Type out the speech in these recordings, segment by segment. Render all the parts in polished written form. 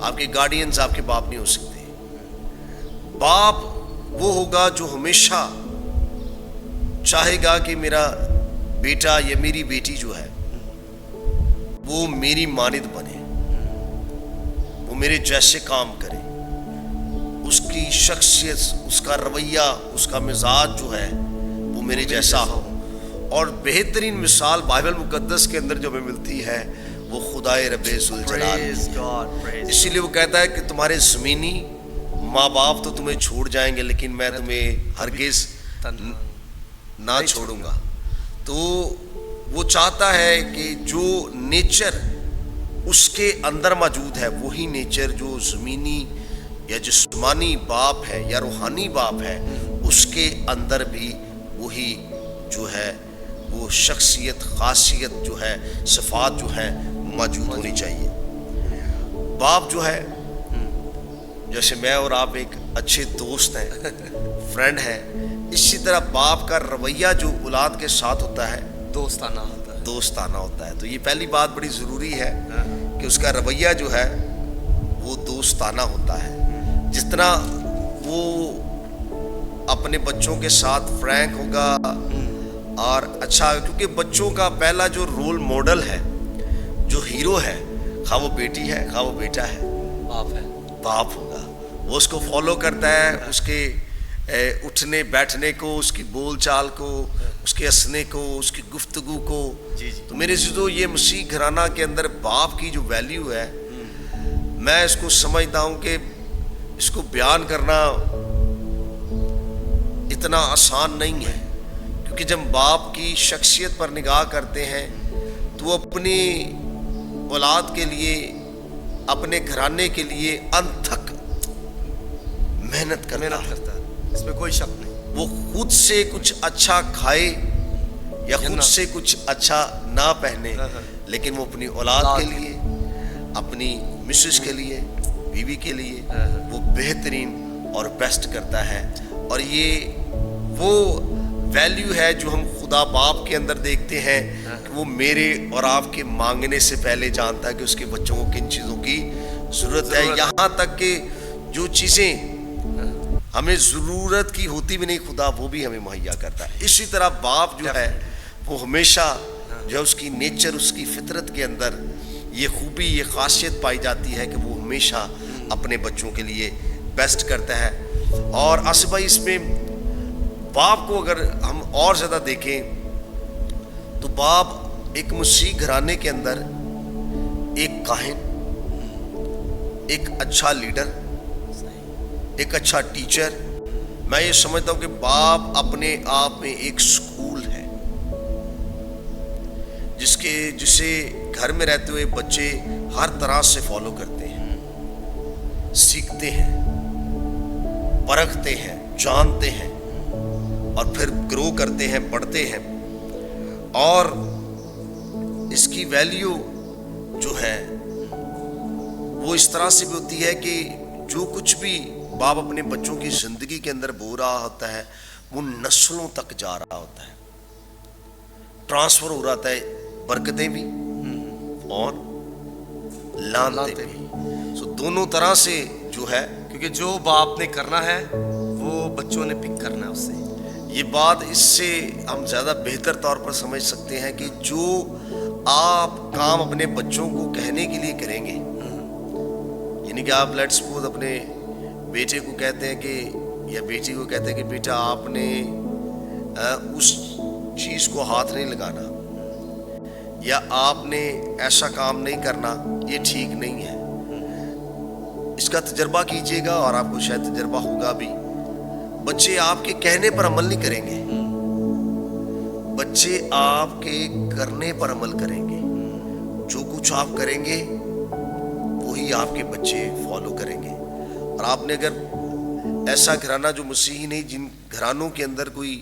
آپ کے گارڈینز آپ کے باپ نہیں ہو سکتے. باپ وہ ہوگا جو ہمیشہ چاہے گا کہ میرا بیٹا یا میری بیٹی جو ہے وہ میری مانند بنے, وہ میرے جیسے کام کرے, اس کی شخصیت, اس کا رویہ, اس کا مزاج جو ہے وہ میرے جیسا ہو. اور بہترین مثال بائبل مقدس کے اندر جو ہمیں ملتی ہے وہ خدائے رب ذوالجلال. اسی لیے وہ کہتا ہے کہ تمہارے زمینی ماں باپ تو تمہیں چھوڑ جائیں گے لیکن میں تمہیں ہرگز نہ چھوڑوں گا. تو وہ چاہتا ہے کہ جو نیچر اس کے اندر موجود ہے وہی نیچر جو زمینی یا جسمانی باپ ہے یا روحانی باپ ہے اس کے اندر بھی وہی جو ہے وہ شخصیت, خاصیت جو ہے, صفات جو ہے موجود ہونی چاہیے. باپ جو ہے, جیسے میں اور آپ ایک اچھے دوست ہیں, فرینڈ ہیں, اسی طرح باپ کا رویہ جو اولاد کے ساتھ ہوتا ہے دوستانہ ہوتا ہے. تو یہ پہلی بات بڑی ضروری ہے کہ اس کا رویہ جو ہے وہ دوستانہ ہوتا ہے. جس طرح وہ اپنے بچوں کے ساتھ فرینک ہوگا اور اچھا, کیونکہ بچوں کا پہلا جو رول ماڈل ہے, جو ہیرو ہے, خواہ وہ بیٹی ہے خواہ وہ بیٹا ہے, باپ ہوگا. وہ اس کو فالو کرتا ہے, اس کے اٹھنے بیٹھنے کو, اس کی بول چال کو, اس کے ہنسنے کو, اس کی گفتگو کو. تو میرے عزیزو, یہ مسیح گھرانہ کے اندر باپ کی جو ویلیو ہے, میں اس کو سمجھتا ہوں کہ اس کو بیان کرنا اتنا آسان نہیں ہے. کیونکہ جب باپ کی شخصیت پر نگاہ کرتے ہیں تو وہ اپنی اولاد کے لیے, اپنے گھرانے کے لیے انت تک محنت کرتا ہے. اس میں کوئی شک نہیں. وہ خود سے کچھ اچھا کھائے یا خود سے کچھ اچھا نہ پہنے, لیکن وہ اپنی اولاد کے لیے, اپنی مسز کے لیے, بیوی کے لیے وہ بہترین اور بیسٹ کرتا ہے. اور یہ وہ ویلیو ہے جو ہم خدا باپ کے اندر دیکھتے ہیں کہ وہ میرے اور آپ کے مانگنے سے پہلے جانتا ہے کہ اس کے بچوں کو کن چیزوں کی ضرورت ہے. یہاں تک کہ جو چیزیں ہمیں ضرورت کی ہوتی بھی نہیں, خدا وہ بھی ہمیں مہیا کرتا ہے. اسی طرح باپ جو ہے وہ ہمیشہ جو اس کی نیچر, اس کی فطرت کے اندر یہ خوبی, یہ خاصیت پائی جاتی ہے کہ وہ ہمیشہ اپنے بچوں کے لیے بیسٹ کرتا ہے. اور آصف بھائی, اس میں باپ کو اگر ہم اور زیادہ دیکھیں تو باپ ایک مسیح گھرانے کے اندر ایک کاہن, ایک اچھا لیڈر, ایک اچھا ٹیچر. میں یہ سمجھتا ہوں کہ باپ اپنے آپ میں ایک سکول ہے جسے گھر میں رہتے ہوئے بچے ہر طرح سے فالو کرتے ہیں, سیکھتے ہیں, پرکھتے ہیں, جانتے ہیں اور پھر گرو کرتے ہیں, بڑھتے ہیں. اور اس کی ویلیو جو ہے وہ اس طرح سے بھی ہوتی ہے کہ جو کچھ بھی باپ اپنے بچوں کی زندگی کے اندر بو رہا ہوتا ہے وہ نسلوں تک جا رہا ہوتا ہے, ٹرانسفر ہو رہا ہے, برکتیں بھی اور لعنتیں بھی. سو دونوں طرح سے جو ہے, کیونکہ جو باپ نے کرنا ہے وہ بچوں نے پک کرنا ہے اس سے. یہ بات اس سے ہم زیادہ بہتر طور پر سمجھ سکتے ہیں کہ جو آپ کام اپنے بچوں کو کہنے کے لیے کریں گے, یعنی کہ آپ لیٹس سپوز اپنے بیٹے کو کہتے ہیں کہ یا بیٹی کو کہتے ہیں کہ بیٹا آپ نے اس چیز کو ہاتھ نہیں لگانا, یا آپ نے ایسا کام نہیں کرنا, یہ ٹھیک نہیں ہے. اس کا تجربہ کیجئے گا اور آپ کو شاید تجربہ ہوگا بھی. بچے آپ کے کہنے پر عمل نہیں کریں گے, بچے آپ کے کرنے پر عمل کریں گے. جو کچھ آپ کریں گے وہی آپ کے بچے فالو کریں گے. اور آپ نے اگر ایسا گھرانہ جو مسیحی نہیں, جن گھرانوں کے اندر کوئی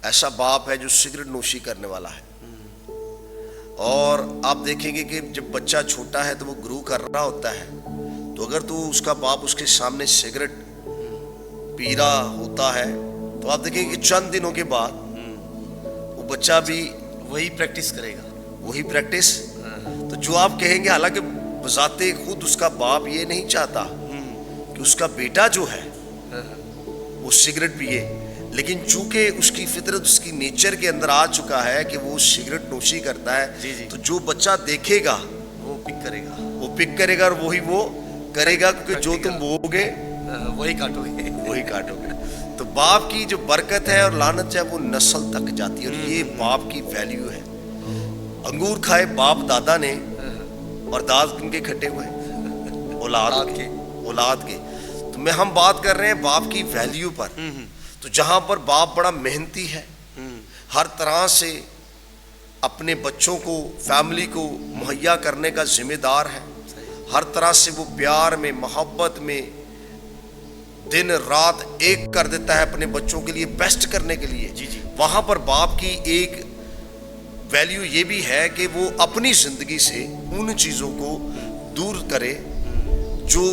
ایسا باپ ہے جو سگریٹ نوشی کرنے والا ہے, اور آپ دیکھیں گے کہ جب بچہ چھوٹا ہے تو وہ گرو کر رہا ہوتا ہے, تو اگر تو اس کا باپ اس کے سامنے سگریٹ پی رہا ہوتا ہے تو آپ دیکھیں کہ چند دنوں کے بعد وہ بچہ بھی وہی پریکٹس کرے گا, وہی پریکٹس. تو جو آپ کہیں گے, حالانکہ بذات خود اس کا باپ یہ نہیں چاہتا کہ اس کا بیٹا جو ہے وہ سگریٹ پیے، لیکن چونکہ اس کی فطرت، اس کی نیچر کے اندر آ چکا ہے کہ وہ سگریٹ نوشی کرتا ہے، تو جو بچہ دیکھے گا وہ پک کرے گا، اور وہی وہ کرے گا، کیونکہ جو تم بو گے وہی کاٹو گے۔ تو باپ کی جو برکت ہے اور لعنت ہے وہ نسل تک جاتی ہے، اور یہ باپ کی ویلیو ہے۔ انگور کھائے باپ دادا نے، اور دانت کن کے کھٹے ہوئے؟ اولاد کے۔ تو ہم بات کر رہے ہیں باپ کی ویلیو پر۔ تو جہاں پر باپ بڑا محنتی ہے، ہر طرح سے اپنے بچوں کو، فیملی کو مہیا کرنے کا ذمہ دار ہے، ہر طرح سے وہ پیار میں، محبت میں دن رات ایک کر دیتا ہے اپنے بچوں کے لیے، بیسٹ کرنے کے لیے۔ وہاں پر باپ کی ایک ویلیو یہ بھی ہے کہ وہ اپنی زندگی سے ان چیزوں کو دور کرے جو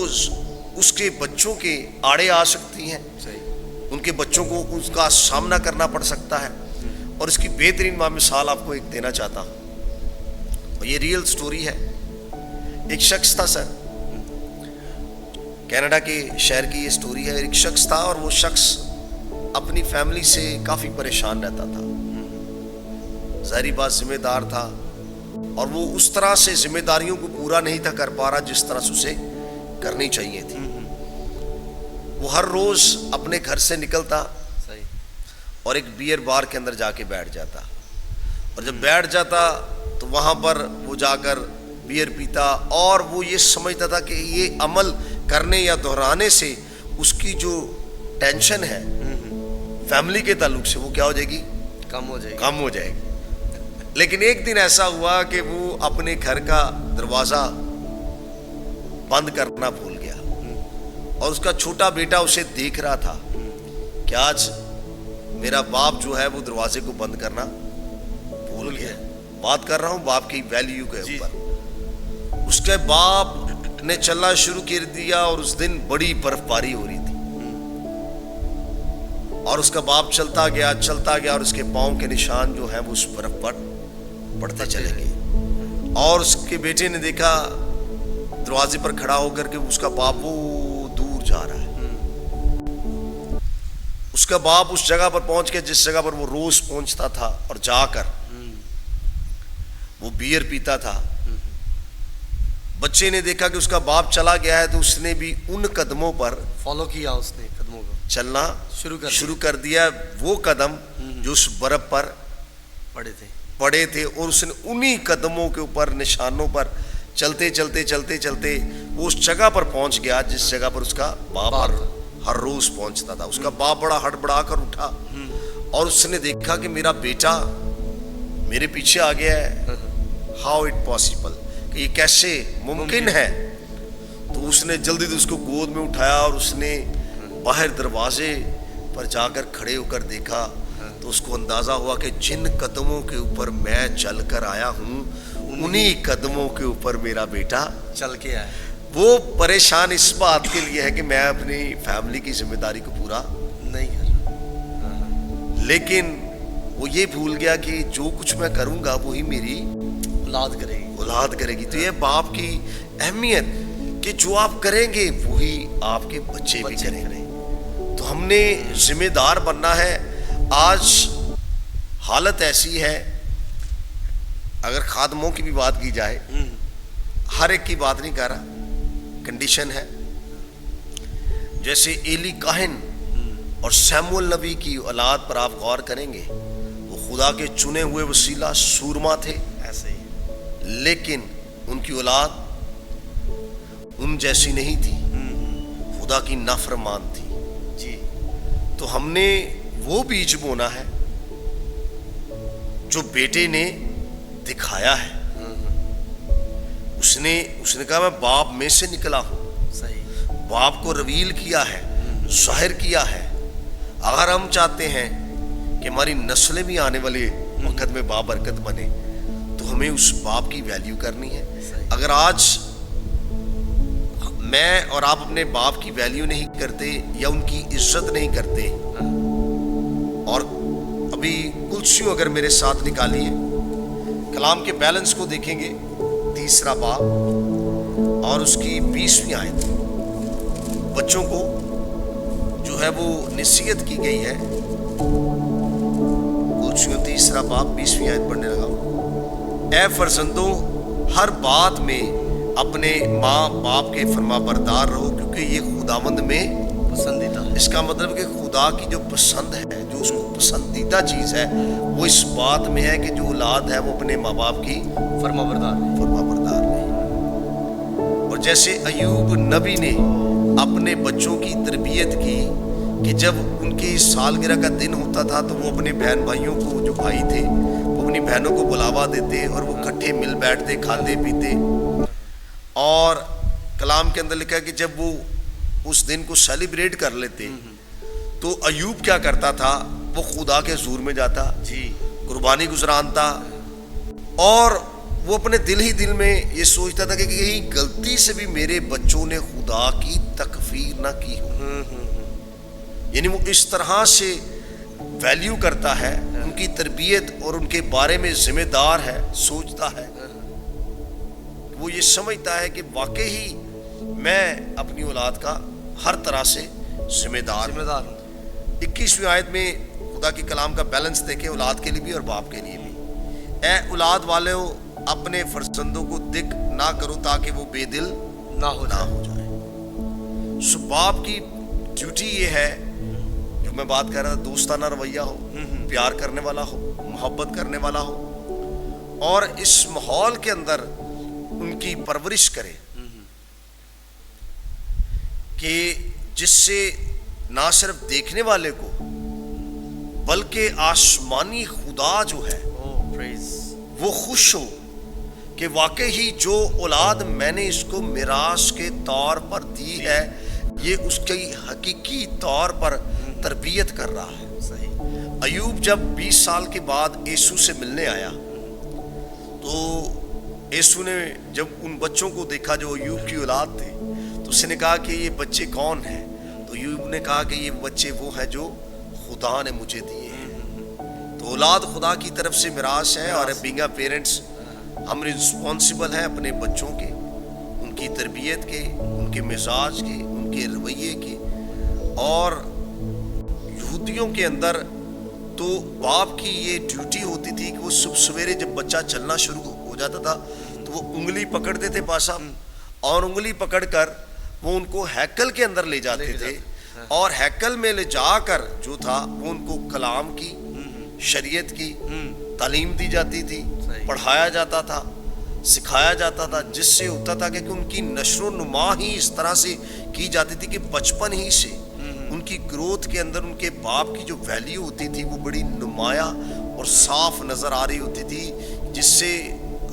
اس کے بچوں کے آڑے آ سکتی ہیں، ان کے بچوں کو اس کا سامنا کرنا پڑ سکتا ہے۔ اور اس کی بہترین مثال آپ کو ایک دینا چاہتا ہوں، اور یہ ریئل سٹوری ہے۔ ایک شخص تھا سر، کینیڈا کے شہر کی یہ سٹوری ہے۔ ایک شخص تھا، اور وہ شخص اپنی فیملی سے کافی پریشان رہتا تھا، ظاہری بات ذمہ دار تھا، اور وہ اس طرح سے ذمہ داریوں کو پورا نہیں تھا کر پا رہا جس طرح سے اسے کرنی چاہیے تھی۔ وہ ہر روز اپنے گھر سے نکلتا اور ایک بیئر بار کے اندر جا کے بیٹھ جاتا، اور جب بیٹھ جاتا تو وہاں پر وہ جا کر بیئر پیتا، اور وہ یہ سمجھتا تھا کہ یہ عمل کرنے یا دہرانے سے اس کی جو ٹینشن ہے فیملی کے تعلق سے وہ کیا ہو جائے گی؟ کم ہو جائے گی۔ لیکن ایک دن ایسا ہوا کہ وہ اپنے گھر کا دروازہ بند کرنا بھول گیا، اور اس کا چھوٹا بیٹا اسے دیکھ رہا تھا کہ آج میرا باپ جو ہے وہ دروازے کو بند کرنا بھول گیا۔ بات کر رہا ہوں باپ کی ویلیو کے اوپر۔ اس کے باپ نے چلنا شروع کر دیا، اور اس دن بڑی برف باری ہو رہی تھی، اور اس کا باپ چلتا گیا، اور اس کے پاؤں کے نشان جو ہیں وہ اس برف پر پڑتے چلے گئے۔ اور اس کے بیٹے نے دیکھا دروازے پر کھڑا ہو کر کے اس کا باپ وہ دور جا رہا ہے۔ اس کا باپ اس جگہ پر پہنچ کے جس جگہ پر وہ روز پہنچتا تھا، اور جا کر وہ بیئر پیتا تھا۔ بچے نے دیکھا کہ اس کا باپ چلا گیا ہے، تو اس نے بھی ان قدموں پر فالو کیا، اس نے قدموں کو چلنا شروع کر دیا، وہ قدم جو اس برف پر پڑے تھے، اور اس نے انہی قدموں کے اوپر، نشانوں پر چلتے وہ اس جگہ پر پہنچ گیا جس جگہ پر اس کا باپ ہر روز پہنچتا تھا۔ اس کا باپ بڑا ہڑبڑا کر اٹھا، اور اس نے دیکھا کہ میرا بیٹا میرے پیچھے آ گیا ہے، ہاؤ اٹ پاسبل، کہ یہ کیسے ممکن ہے۔ تو اس نے جلدی سے اس کو گود میں اٹھایا، اور اس نے باہر دروازے پر جا کر کھڑے ہو کر دیکھا، تو اس کو اندازہ ہوا کہ جن قدموں کے اوپر میں چل کر آیا ہوں انہی قدموں کے اوپر میرا بیٹا چل کے آیا۔ وہ پریشان اس بات کے لیے ہے کہ میں اپنی فیملی کی ذمہ داری کو پورا نہیں کر رہا، لیکن وہ یہ بھول گیا کہ جو کچھ میں کروں گا وہی میری اولاد کرے گی۔ تو یہ باپ کی اہمیت کہ جو آپ کریں گے وہی آپ کے بچے بھی کریں گے۔ تو ہم نے ذمہ دار بننا ہے۔ آج حالت ایسی ہے، اگر خادموں کی بھی بات کی جائے، ہر ایک کی بات نہیں کر رہا، کنڈیشن ہے۔ جیسے ایلی کاہن اور سیموئل نبی کی اولاد پر آپ غور کریں گے، وہ خدا کے چنے ہوئے وسیلہ سورما تھے، ایسے ہی، لیکن ان کی اولاد ان جیسی نہیں تھی، خدا کی نافرمان تھی۔ جی، تو ہم نے وہ بیج بونا ہے جو بیٹے نے دکھایا ہے۔ اس نے کہا میں باپ میں سے نکلا ہوں، صحیح، باپ کو ریویل کیا ہے، ظاہر کیا ہے۔ اگر ہم چاہتے ہیں کہ ہماری نسلیں بھی آنے والے وقت میں بابرکت بنے، تو ہمیں اس باپ کی ویلیو کرنی ہے۔ اگر آج میں اور آپ اپنے باپ کی ویلیو نہیں کرتے یا ان کی عزت نہیں کرتے، اور ابھی کلسیوں اگر میرے ساتھ نکالیے، کلام کے بیلنس کو دیکھیں گے، 3 باب اور اس کی 20ویں آیت بچوں کو جو ہے وہ نصیحت کی گئی ہے. کوچیوں 3 باب 20ویں آیت پڑھنے لگا ہوں. اے فرزندوں ہر بات میں اپنے ماں باپ کے فرما بردار رہو کیونکہ یہ خداوند میں پسندیدہ ہے. اس کا مطلب کہ خدا کی جو پسند ہے, جو اس کو پسندیدہ چیز ہے, وہ اس بات میں ہے کہ جو اولاد ہے وہ اپنے ماں باپ کی فرما بردار ہے. فرما بردار رہے. اور جیسے ایوب نبی نے اپنے بچوں کی تربیت کی کہ جب ان کی سالگرہ کا دن ہوتا تھا تو وہ اپنے بہن بھائیوں کو, جو بھائی تھے, وہ اپنی بہنوں کو بلاوا دیتے اور وہ اکٹھے مل بیٹھتے, کھاتے پیتے. اور کلام کے اندر لکھا ہے کہ جب وہ اس دن کو سیلیبریٹ کر لیتے تو ایوب کیا کرتا تھا, وہ خدا کے حضور میں جاتا, قربانی گزرانتا, اور وہ اپنے دل ہی دل میں یہ سوچتا تھا کہ کہیں غلطی سے بھی میرے بچوں نے خدا کی تکفیر نہ کی ہو. یعنی وہ اس طرح سے ویلیو کرتا ہے, ان کی تربیت اور ان کے بارے میں ذمہ دار ہے, سوچتا ہے. وہ یہ سمجھتا ہے کہ واقعی میں اپنی اولاد کا ہر طرح سے ذمہ دار ہوں. 21ویں آیت میں خدا کے کلام کا بیلنس دیکھیں, اولاد کے لیے بھی اور باپ کے لیے بھی. اے اولاد والوں اپنے فرزندوں کو دکھ نہ کرو تاکہ وہ بے دل نہ ہو جائے. سو باپ کی ڈیوٹی یہ ہے, جو میں بات کر رہا تھا, دوستانہ رویہ ہو, پیار کرنے والا ہو, محبت کرنے والا ہو, اور اس ماحول کے اندر ان کی پرورش کرے کہ جس سے نہ صرف دیکھنے والے کو بلکہ آسمانی خدا جو ہے وہ خوش ہو کہ واقعی جو اولاد میں نے اس کو میراث کے طور پر دی ہے یہ اس کی حقیقی طور پر تربیت کر رہا ہے. ایوب جب 20 سال کے بعد یسوع سے ملنے آیا تو یسوع نے جب ان بچوں کو دیکھا جو ایوب کی اولاد تھے تو اس نے کہا کہ یہ بچے کون ہیں؟ تو ایوب نے کہا کہ یہ بچے وہ ہیں جو خدا نے مجھے دیے ہیں. تو اولاد خدا کی طرف سے میراث ہے, اور بینگ پیرنٹس ہم رسپانسبل ہیں اپنے بچوں کے, ان کی تربیت کے, ان کے مزاج کے, ان کے رویے کے. اور یہودیوں کے اندر تو باپ کی یہ ڈیوٹی ہوتی تھی کہ وہ صبح سویرے جب بچہ چلنا شروع ہو جاتا تھا تو وہ انگلی پکڑتے تھے پاسا, اور انگلی پکڑ کر وہ ان کو ہیکل کے اندر لے جاتے تھے, اور ہیکل میں لے جا کر جو تھا وہ ان کو کلام کی, شریعت کی تعلیم دی جاتی تھی, پڑھایا جاتا تھا, سکھایا جاتا تھا, جس سے ہوتا تھا کہ ان کی نشر و نما ہی اس طرح سے کی جاتی تھی کہ بچپن ہی سے ان کی گروتھ کے اندر ان کے باپ کی جو ویلیو ہوتی تھی وہ بڑی نمایاں اور صاف نظر آ رہی ہوتی تھی, جس سے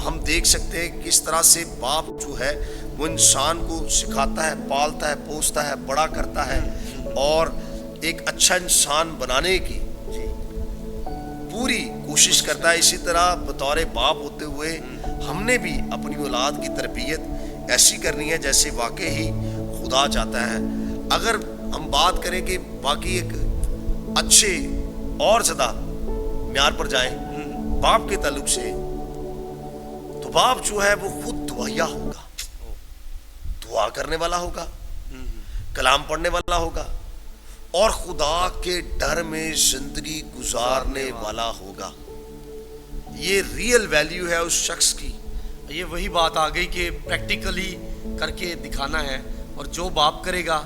ہم دیکھ سکتے ہیں کس طرح سے باپ جو ہے وہ انسان کو سکھاتا ہے, پالتا ہے, پوستا ہے, بڑا کرتا ہے, اور ایک اچھا انسان بنانے کی پوری کوشش کرتا ہے. اسی طرح بطور باپ ہوتے ہوئے ہم نے بھی اپنی اولاد کی تربیت ایسی کرنی ہے جیسے واقعی خدا چاہتا ہے. اگر ہم بات کریں کہ باقی ایک اچھے اور زیادہ معیار پر جائیں باپ کے تعلق سے, تو باپ جو ہے وہ خود دعائیا ہوگا, دعا کرنے والا ہوگا, کلام پڑھنے والا ہوگا, اور خدا کے ڈر میں زندگی گزارنے والا ہوگا. یہ ریئل ویلیو ہے اس شخص کی. یہ وہی بات آ گئی کہ پریکٹیکلی کر کے دکھانا ہے, اور جو باپ کرے گا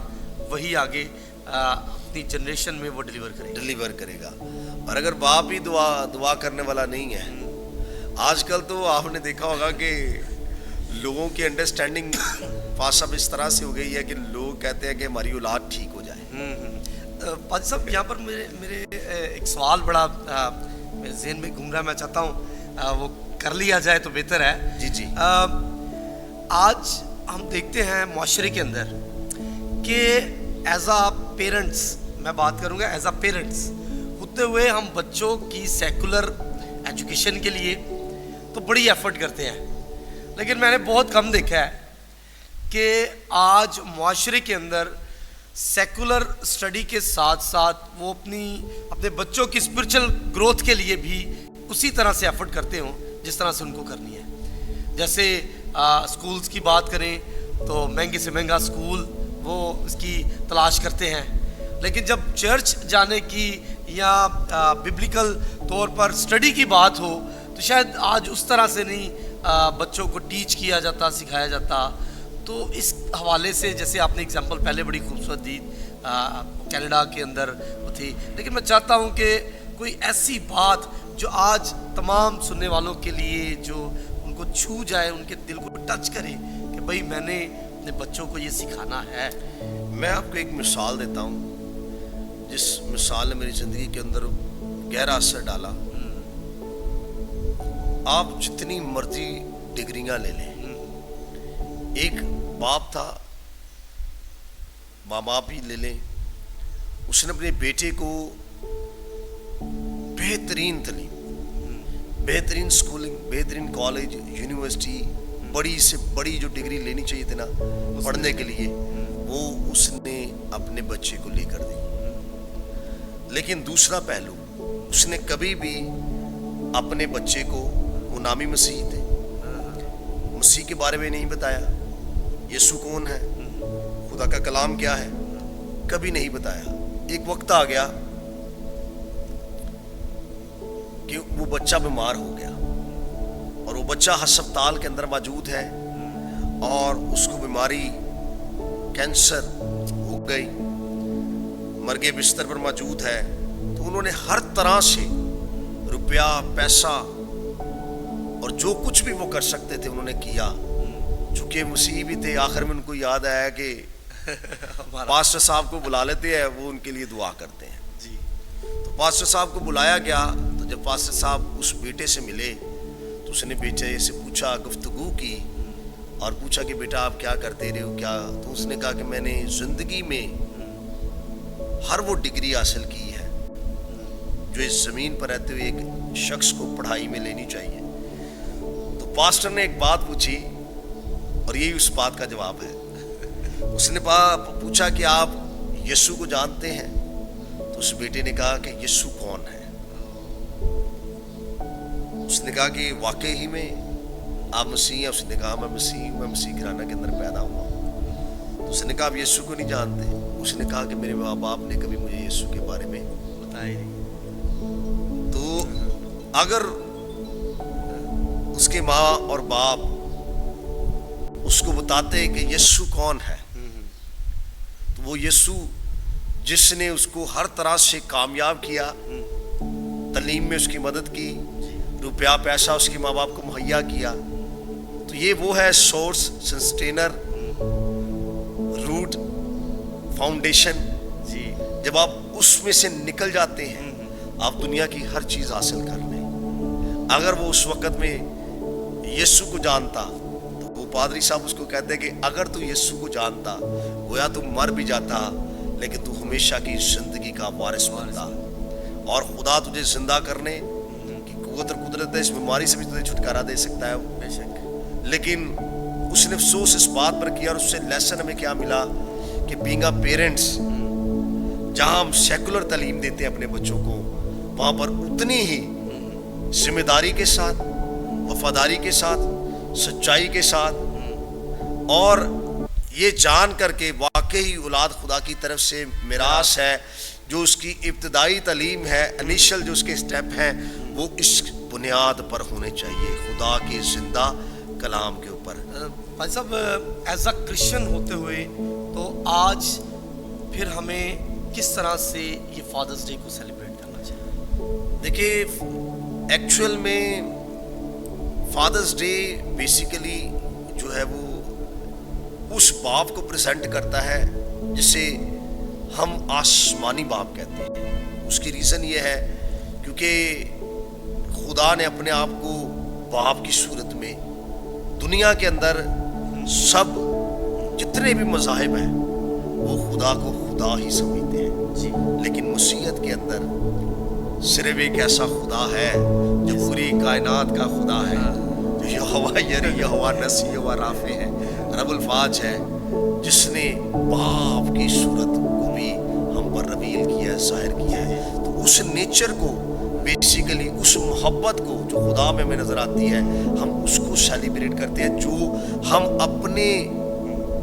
وہی آگے اپنی جنریشن میں وہ ڈیلیور کرے گا. اور اگر باپ ہی دعا کرنے والا نہیں ہے, آج کل تو آپ نے دیکھا ہوگا کہ لوگوں کی انڈرسٹینڈنگ پاس اب اس طرح سے ہو گئی ہے کہ لوگ کہتے ہیں کہ ہماری اولاد ٹھیک ہو جائے. پادری صاحب یہاں پر میرے ایک سوال بڑا میرے ذہن میں گھوم رہا ہے, میں چاہتا ہوں وہ کر لیا جائے تو بہتر ہے. جی. آج ہم دیکھتے ہیں معاشرے کے اندر کہ ایز اے پیرنٹس, میں بات کروں گا ایز اے پیرنٹس ہوتے ہوئے, ہم بچوں کی سیکولر ایجوکیشن کے لیے تو بڑی ایفرٹ کرتے ہیں, لیکن میں نے بہت کم دیکھا ہے کہ آج معاشرے کے اندر سیکولر اسٹڈی کے ساتھ ساتھ وہ اپنے بچوں کی اسپرچل گروتھ کے لیے بھی اسی طرح سے ایفرٹ کرتے ہوں جس طرح سے ان کو کرنی ہے. جیسے اسکولز کی بات کریں تو مہنگے سے مہنگا اسکول وہ اس کی تلاش کرتے ہیں، لیکن جب چرچ جانے کی یا ببلیکل طور پر اسٹڈی کی بات ہو تو شاید آج اس طرح سے نہیں بچوں کو ٹیچ کیا جاتا، سکھایا جاتا. تو اس حوالے سے جیسے آپ نے اگزامپل پہلے بڑی خوبصورت دی کینیڈا کے اندر وہ تھی، لیکن میں چاہتا ہوں کہ کوئی ایسی بات جو آج تمام سننے والوں کے لیے جو ان کو چھو جائے، ان کے دل کو ٹچ کرے کہ بھئی میں نے اپنے بچوں کو یہ سکھانا ہے. میں آپ کو ایک مثال دیتا ہوں جس مثال نے میری زندگی کے اندر گہرا اثر ڈالا. آپ جتنی مرضی ڈگریاں لے لیں، ایک باپ تھا، ماں باپ ہی لے لیں، اس نے اپنے بیٹے کو بہترین تعلیم، بہترین سکولنگ، بہترین کالج، یونیورسٹی، بڑی سے بڑی جو ڈگری لینی چاہیے تھی نا پڑھنے کے لیے، وہ اس نے اپنے بچے کو لے کر دی. لیکن دوسرا پہلو، اس نے کبھی بھی اپنے بچے کو، وہ نامی مسیح تھے، مسیح کے بارے میں نہیں بتایا، یسوع کون ہے، خدا کا کلام کیا ہے، کبھی نہیں بتایا. ایک وقت آ گیا کہ وہ بچہ بیمار ہو گیا اور وہ بچہ ہسپتال کے اندر موجود ہے اور اس کو بیماری کینسر ہو گئی، مرگے بستر پر موجود ہے. تو انہوں نے ہر طرح سے روپیہ، پیسہ اور جو کچھ بھی وہ کر سکتے تھے انہوں نے کیا. چونکہ مسیح بھی تھے، آخر میں ان کو یاد آیا کہ پاسٹر صاحب کو بلا لیتے ہیں، وہ ان کے لیے دعا کرتے ہیں. جی. تو پاسٹر صاحب کو بلایا گیا. تو جب پاسٹر صاحب اس بیٹے سے ملے تو اس نے بیٹے سے پوچھا، گفتگو کی اور پوچھا کہ بیٹا آپ کیا کرتے رہے ہو کیا. تو اس نے کہا کہ میں نے زندگی میں ہر وہ ڈگری حاصل کی ہے جو اس زمین پر رہتے ہوئے ایک شخص کو پڑھائی میں لینی چاہیے. تو پاسٹر نے ایک بات پوچھی اور یہی اس بات کا جواب ہے. اس نے پوچھا کہ آپ یسوع کو جانتے ہیں؟ تو اس بیٹے نے کہا کہ یسوع کون ہے. اس نے کہا کہ واقعی ہی میں آپ مسیح ہیں؟ اس نے کہا میں مسیح ہوں، میں مسیح گھرانہ کے اندر پیدا ہوا ہوں. تو اس نے کہا آپ یسوع کو نہیں جانتے؟ اس نے کہا کہ میرے ماں باپ نے کبھی مجھے یسوع کے بارے میں بتایا ہی نہیں. تو اگر اس کے ماں اور باپ اس کو بتاتے کہ یسوع کون ہے، تو وہ یسوع جس نے اس کو ہر طرح سے کامیاب کیا، تعلیم میں اس کی مدد کی، روپیہ پیسہ اس کے ماں باپ کو مہیا کیا، تو یہ وہ ہے سورس، سسٹینر، روٹ، فاؤنڈیشن. جی. جب آپ اس میں سے نکل جاتے ہیں آپ دنیا کی ہر چیز حاصل کر لیں. اگر وہ اس وقت میں یسوع کو جانتا تو وہ پادری صاحب اس کو کہتے کہ اگر تو یسوع کو جانتا گویا تو مر بھی جاتا لیکن تو ہمیشہ کی زندگی کا وارث بنتا، اور خدا تجھے زندہ کرنے کی قوت اور قدرت ہے، اس بیماری سے بھی تجھے چھٹکارا دے سکتا ہے. بے شک. لیکن اس نے افسوس اس بات پر کیا، اور اس سے لیسن ہمیں کیا ملا کہ بینگ اے پیرنٹس، جہاں ہم سیکولر تعلیم دیتے ہیں اپنے بچوں کو، وہاں پر اتنی ہی ذمہ داری کے ساتھ، وفاداری کے ساتھ، سچائی کے ساتھ، اور یہ جان کر کے واقعی اولاد خدا کی طرف سے میراث ہے. جو اس کی ابتدائی تعلیم ہے، انیشل جو اس کے سٹیپ ہیں، وہ اس بنیاد پر ہونے چاہیے، خدا کے زندہ کلام کے اوپر. بھائی صاحب، ایز اے کرسچن ہوتے ہوئے تو آج پھر ہمیں کس طرح سے یہ فادرز ڈے کو سیلیبریٹ کرنا چاہیے؟ دیکھیے، ایکچول میں فادرز ڈے بیسیکلی جو ہے وہ اس باپ کو پریزنٹ کرتا ہے جسے ہم آسمانی باپ کہتے ہیں. اس کی ریزن یہ ہے کیونکہ خدا نے اپنے آپ کو باپ کی صورت میں دنیا کے اندر سب جتنے بھی مذاہب ہیں وہ خدا کو خدا ہی سمجھتے ہیں. جی. لیکن مسیحیت کے اندر صرف ایک ایسا خدا ہے جو پوری کائنات کا خدا ہے، جو یہوہ یری، یہوہ نسی، یہوہ رافع ہے، رب الفاج ہے، جس نے باپ کی صورت کو بھی ہم پر ریویل کیا ہے، ظاہر کیا ہے. تو اس نیچر کو بیسیکلی، اس محبت کو جو خدا میں ہمیں نظر آتی ہے، ہم اس کو سیلیبریٹ کرتے ہیں، جو ہم اپنے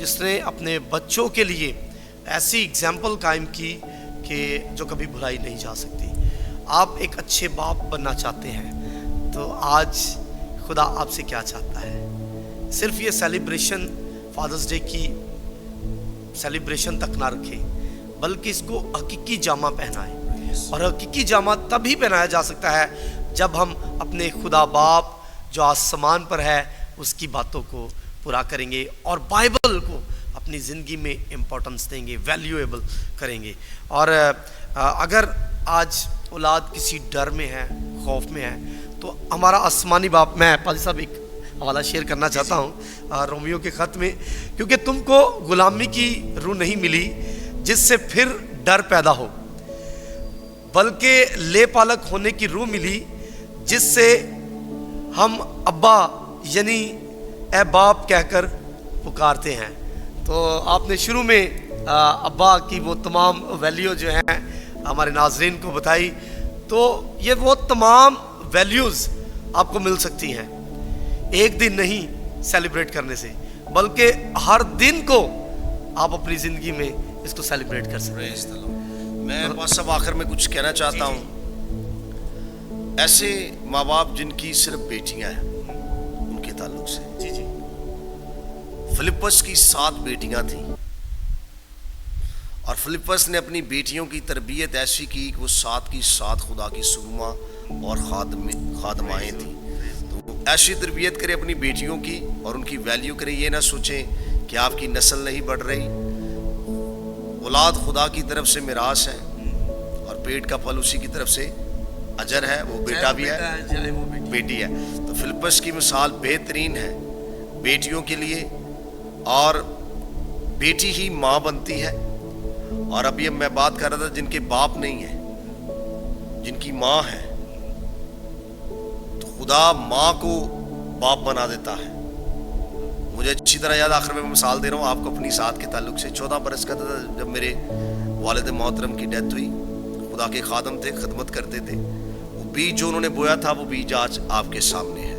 جس نے اپنے بچوں کے لیے ایسی اگزامپل قائم کی کہ جو کبھی بھلائی نہیں جا سکتی. آپ ایک اچھے باپ بننا چاہتے ہیں تو آج خدا آپ سے کیا چاہتا ہے؟ صرف یہ سیلیبریشن فادرز ڈے کی سیلیبریشن تک نہ رکھیں، بلکہ اس کو حقیقی جامہ پہنائیں. اور حقیقی جامہ تبھی پہنایا جا سکتا ہے جب ہم اپنے خدا باپ جو آسمان پر ہے اس کی باتوں کو پورا کریں گے اور بائبل کو اپنی زندگی میں امپورٹنس دیں گے، ویلیویبل کریں گے. اور اگر آج اولاد کسی ڈر میں ہے، خوف میں ہے، تو ہمارا آسمانی باپ، میں پادری صاحب ایک حوالہ شیئر کرنا چاہتا ہوں رومیو کے خط میں، کیونکہ تم کو غلامی کی روح نہیں ملی جس سے پھر ڈر پیدا ہو، بلکہ لے پالک ہونے کی روح ملی جس سے ہم ابا یعنی اے باپ کہہ کر پکارتے ہیں. تو آپ نے شروع میں ابا کی وہ تمام ویلیو جو ہیں ہمارے ناظرین کو بتائی، تو یہ وہ تمام ویلیوز آپ کو مل سکتی ہیں ایک دن نہیں سیلیبریٹ کرنے سے، بلکہ ہر دن کو آپ اپنی زندگی میں اس کو سیلیبریٹ کر سکتے ہیں. میں بس اب آخر میں کچھ کہنا چاہتا ہوں. ایسے ماں باپ جن کی صرف بیٹیاں ہیں ان کے تعلق سے، فلپس کی 7 بیٹیاں تھیں اور فلپس نے اپنی بیٹیوں کی تربیت ایسی کی کہ وہ 7 کی 7 خدا کی سرما اور خادمائیں تھیں. تو ایسی تربیت کرے اپنی بیٹیوں کی اور ان کی ویلیو کرے. یہ نہ سوچیں کہ آپ کی نسل نہیں بڑھ رہی. اولاد خدا کی طرف سے میراث ہے اور پیٹ کا پھل اسی کی طرف سے اجر ہے، وہ بیٹا بھی ہے بیٹی ہے. تو فلپس کی مثال بہترین ہے بیٹیوں کے لیے، اور بیٹی ہی ماں بنتی ہے. اور ابھی میں بات کر رہا تھا جن کے باپ نہیں ہیں، جن کی ماں ہے، تو خدا ماں کو باپ بنا دیتا ہے. مجھے اچھی طرح یاد، آخر میں مثال دے رہا ہوں آپ کو اپنی ذات کے تعلق سے. 14 برس کا تھا جب میرے والد محترم کی ڈیتھ ہوئی. خدا کے خادم تھے، خدمت کرتے تھے. وہ بیج جو انہوں نے بویا تھا وہ بیج آج آپ کے سامنے ہے.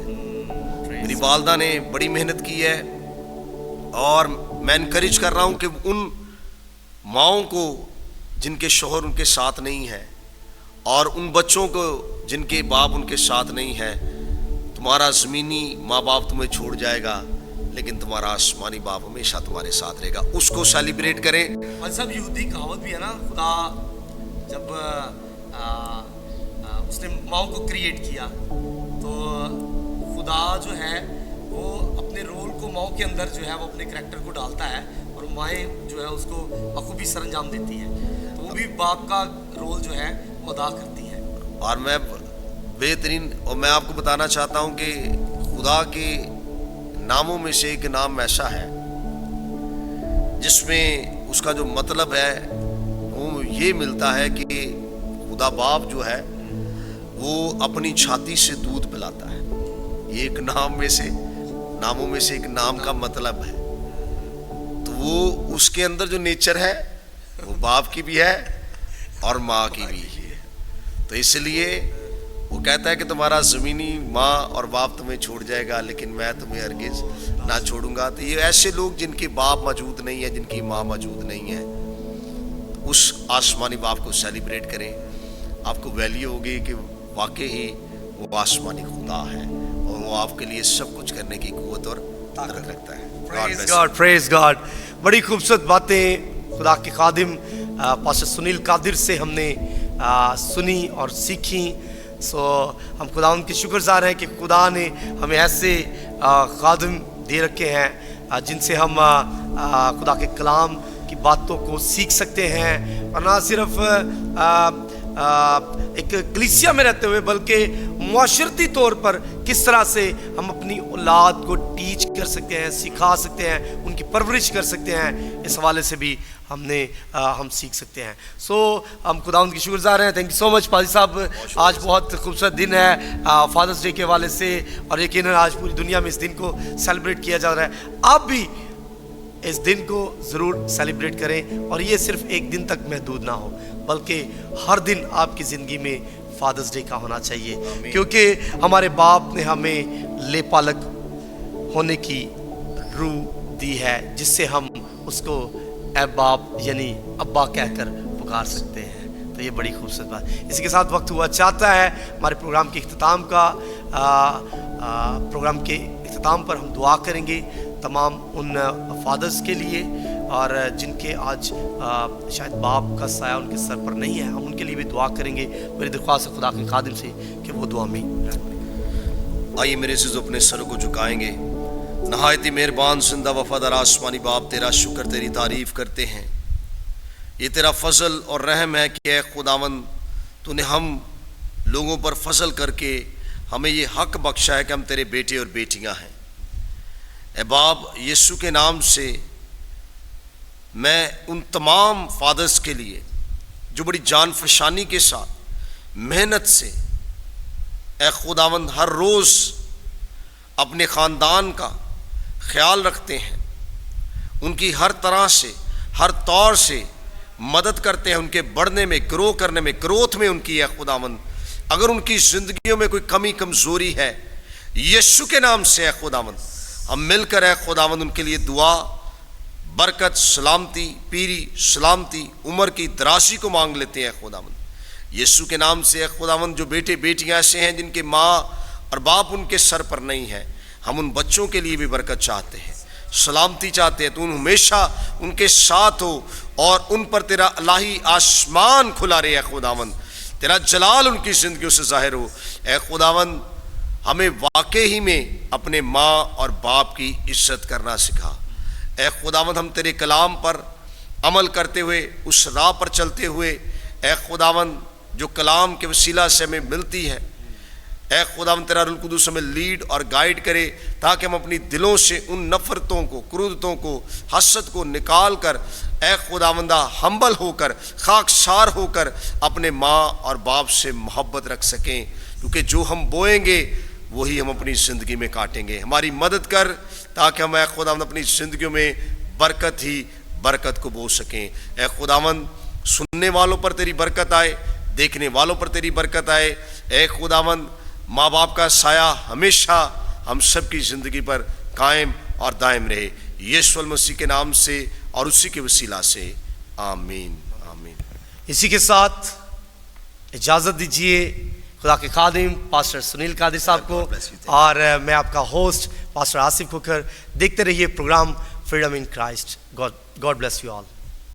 میری والدہ نے بڑی محنت کی ہے اور میں انکریج کر رہا ہوں کہ ان ماؤں کو جن کے شوہر ان کے ساتھ نہیں ہے اور ان بچوں کو جن کے باپ ان کے ساتھ نہیں ہے، تمہارا زمینی ماں باپ تمہیں چھوڑ جائے گا لیکن تمہارا آسمانی باپ ہمیشہ تمہارے ساتھ رہے گا. اس کو سیلیبریٹ کریں. سب یہودی کہاوت بھی ہے نا، خدا جب اس نے ماؤں کو کریٹ کیا تو خدا جو ہے وہ اپنے رول کو ماؤں کے اندر جو ہے وہ اپنے کریکٹر کو ڈالتا ہے اور مائیں جو ہے اس کو بخوبی سر انجام دیتی ہیں. تو وہ بھی باپ کا رول جو ہے وہ ادا کرتی ہے. اور میں بہترین، اور میں آپ کو بتانا چاہتا ہوں کہ خدا کے ناموں میں سے ایک نام ایسا ہے جس میں اس کا جو مطلب ہے وہ یہ ملتا ہے کہ خدا باپ جو ہے وہ اپنی چھاتی سے دودھ پلاتا ہے. یہ ایک ناموں میں سے ایک نام کا مطلب ہے. تو وہ اس کے اندر جو نیچر ہے وہ باپ کی بھی ہے اور ماں کی بھی ہے. تو اس لیے وہ کہتا ہے کہ تمہارا زمینی ماں اور باپ تمہیں چھوڑ جائے گا لیکن میں تمہیں ہرگز نہ چھوڑوں گا. تو یہ ایسے لوگ جن کے باپ موجود نہیں ہے، جن کی ماں موجود نہیں ہے، اس آسمانی باپ کو سیلیبریٹ کریں. آپ کو ویلیو ہوگی کہ واقعی وہ آسمانی خدا ہے اور وہ آپ کے لیے سب کچھ کرنے کی قوت اور طاقت رکھتا ہے. پریز گاڈ. بڑی خوبصورت باتیں خدا کے خادم پاسٹر سنیل قادر سے ہم نے سنی اور سیکھی. ہم خدا ان کے شکر گزار ہیں کہ خدا نے ہمیں ایسے خادم دے رکھے ہیں جن سے ہم خدا کے کلام کی باتوں کو سیکھ سکتے ہیں، اور نہ صرف ایک کلیسیا میں رہتے ہوئے بلکہ معاشرتی طور پر کس طرح سے ہم اپنی اولاد کو ٹیچ کر سکتے ہیں، سکھا سکتے ہیں، ان کی پرورش کر سکتے ہیں. اس حوالے سے بھی ہم سیکھ سکتے ہیں. ہم خداوند کی شکر گزار ہیں. تھینک یو سو مچ پادری صاحب. آج بہت خوبصورت دن ہے فادرس ڈے کے حوالے سے، اور یقیناً آج پوری دنیا میں اس دن کو سیلیبریٹ کیا جا رہا ہے. آپ بھی اس دن کو ضرور سیلیبریٹ کریں، اور یہ صرف ایک دن تک محدود نہ ہو بلکہ ہر دن آپ کی زندگی میں فادرس ڈے کا ہونا چاہیے، کیونکہ ہمارے باپ نے ہمیں لے پالک ہونے کی روح دی ہے جس سے ہم اس کو اے باپ یعنی ابا کہہ کر پکار سکتے ہیں. تو یہ بڑی خوبصورت بات. اسی کے ساتھ وقت ہوا چاہتا ہے ہمارے پروگرام کے اختتام کا. پروگرام کے اختتام پر ہم دعا کریں گے تمام ان فادرز کے لیے اور جن کے آج شاید باپ کا سایہ ان کے سر پر نہیں ہے. ہم ان کے لیے بھی دعا کریں گے. میری درخواست ہے خدا کے خادم سے کہ وہ دعا میں رکھیں. آئیے میرے عزیز اپنے سروں کو جھکائیں گے. نہایت ہی مہربان زندہ وفادار آسمانی باپ تیرا شکر تیری تعریف کرتے ہیں. یہ تیرا فضل اور رحم ہے کہ اے خداوند تو نے ہم لوگوں پر فضل کر کے ہمیں یہ حق بخشا ہے کہ ہم تیرے بیٹے اور بیٹیاں ہیں. اے باپ یسوع کے نام سے میں ان تمام فادرز کے لیے جو بڑی جان فشانی کے ساتھ محنت سے اے خداوند ہر روز اپنے خاندان کا خیال رکھتے ہیں, ان کی ہر طرح سے ہر طور سے مدد کرتے ہیں, ان کے بڑھنے میں گرو کرنے میں گروتھ میں ان کی اے خداوند اگر ان کی زندگیوں میں کوئی کمی کمزوری ہے یسوع کے نام سے اے خداوند ہم مل کر اے خداوند ان کے لیے دعا برکت سلامتی پیری سلامتی عمر کی درازی کو مانگ لیتے ہیں اے خداوند یسوع کے نام سے. اے خداوند جو بیٹے بیٹیاں ایسے ہیں جن کے ماں اور باپ ان کے سر پر نہیں ہے, ہم ان بچوں کے لیے بھی برکت چاہتے ہیں, سلامتی چاہتے ہیں. تو ہمیشہ ان کے ساتھ ہو اور ان پر تیرا الہی آسمان کھلا رہے اے خداوند, تیرا جلال ان کی زندگیوں سے ظاہر ہو اے خداوند. ہمیں واقعی میں اپنے ماں اور باپ کی عزت کرنا سکھا اے خداوند. ہم تیرے کلام پر عمل کرتے ہوئے اس راہ پر چلتے ہوئے اے خداوند جو کلام کے وسیلہ سے ہمیں ملتی ہے اے خداوند تیرا روح القدس ہمیں لیڈ اور گائیڈ کرے تاکہ ہم اپنی دلوں سے ان نفرتوں کو کرودتوں کو حسد کو نکال کر اے خداوندہ ہمبل ہو کر خاکسار ہو کر اپنے ماں اور باپ سے محبت رکھ سکیں, کیونکہ جو ہم بوئیں گے وہی ہم اپنی زندگی میں کاٹیں گے. ہماری مدد کر تاکہ ہم اے خداوند اپنی زندگیوں میں برکت ہی برکت کو بو سکیں. اے خداوند سننے والوں پر تیری برکت آئے, دیکھنے والوں پر تیری برکت آئے. اے خداوند ماں باپ کا سایہ ہمیشہ ہم سب کی زندگی پر قائم اور دائم رہے. یسوع المسیح کے نام سے اور اسی کے وسیلہ سے آمین آمین. اسی کے ساتھ اجازت دیجیے خدا کے خادم پاسٹر سنیل قادری صاحب کو اور میں آپ کا ہوسٹ پاسٹر آصف کھوکھر. دیکھتے رہیے programme freedom in Christ. God bless you all.